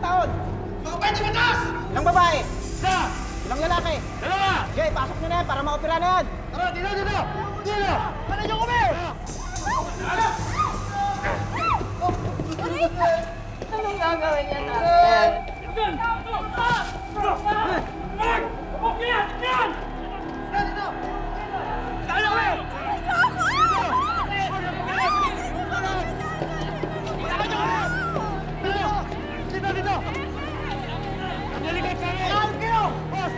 taon? Mga pwede batas! Ilang babae? Isa! Ilang lalaki? Dalawa! Okay, pasok nyo na yan para maopera na yan. Tara, dito! Dito! Ano nyo kami? Anong gagawin niya natin? Dito! Naligat kami! Saan kayo? Boss!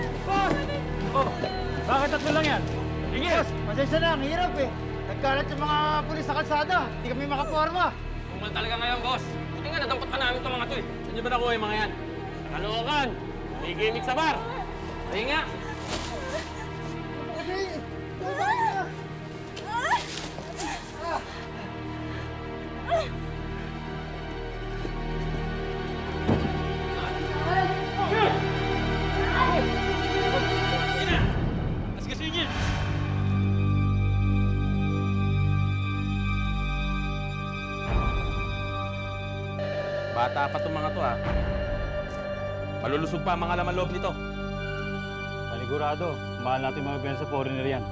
Oh, bakit tatlo lang yan? Sige! Boss, pasensya na, ang hirap eh. Nagkalat yung mga pulis sa kalsada. Hindi kami makaporma. Kumal talaga ngayon, boss. Buti nga, nadampot pa namin itong mga to eh. Saan nyo ba nakuha yung mga yan? Kalokan! May gimmick sa bar! Ayun nga! Sige na! Mas gusto niyo! Bata pa itong mga to, ha? Malulusog pa ang mga laman loob nito. Panigurado, mahal natin mga bensa foreigner yan.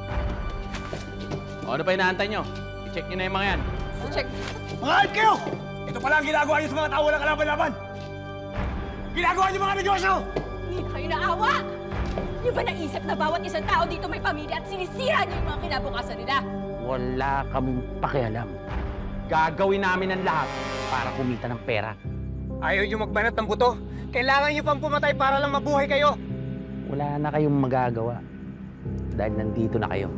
O, ano pa inaantay nyo? I-check nyo na yung mga yan. Check. Mga alp kayo! Ito pala ang ginagawa niyo sa mga tao walang kalaban-laban! Ginagawa niyo mga negosyo! Hindi na kayo naawa! Niyo ba naisip na bawat isang tao dito may pamilya at sinisira niyo yung mga kinabukasan nila? Wala kaming pakialam. Gagawin namin ang lahat para kumita ng pera. Ayaw nyo magbanat ng buto. Kailangan nyo pang pumatay para lang mabuhay kayo. Wala na kayong magagawa dahil nandito na kayo.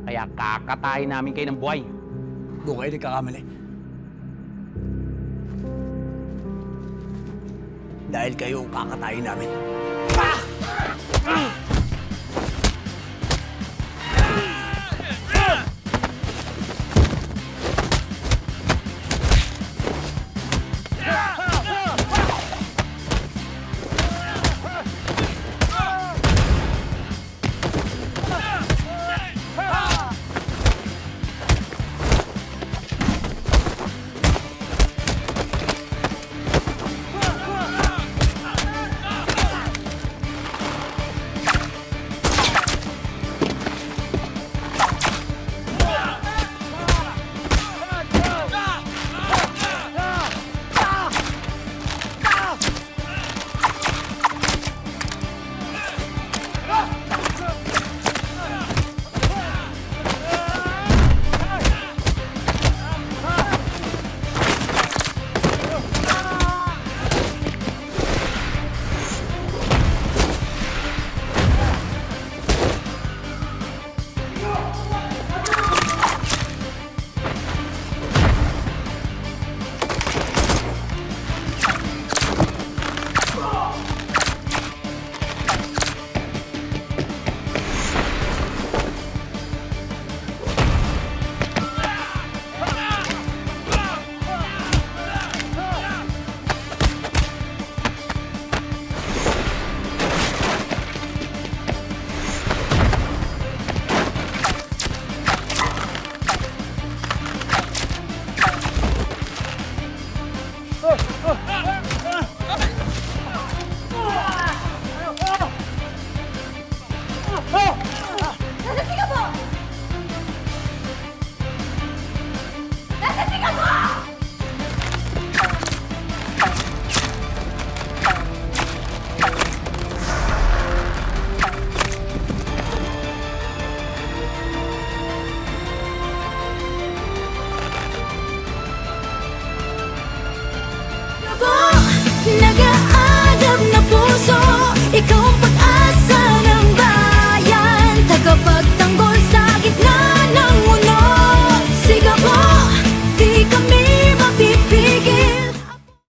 Kaya kakatayin namin kayo ng buhay. Doon kayo nagkakamali. Dahil kayo ang kakatayin namin. Ah!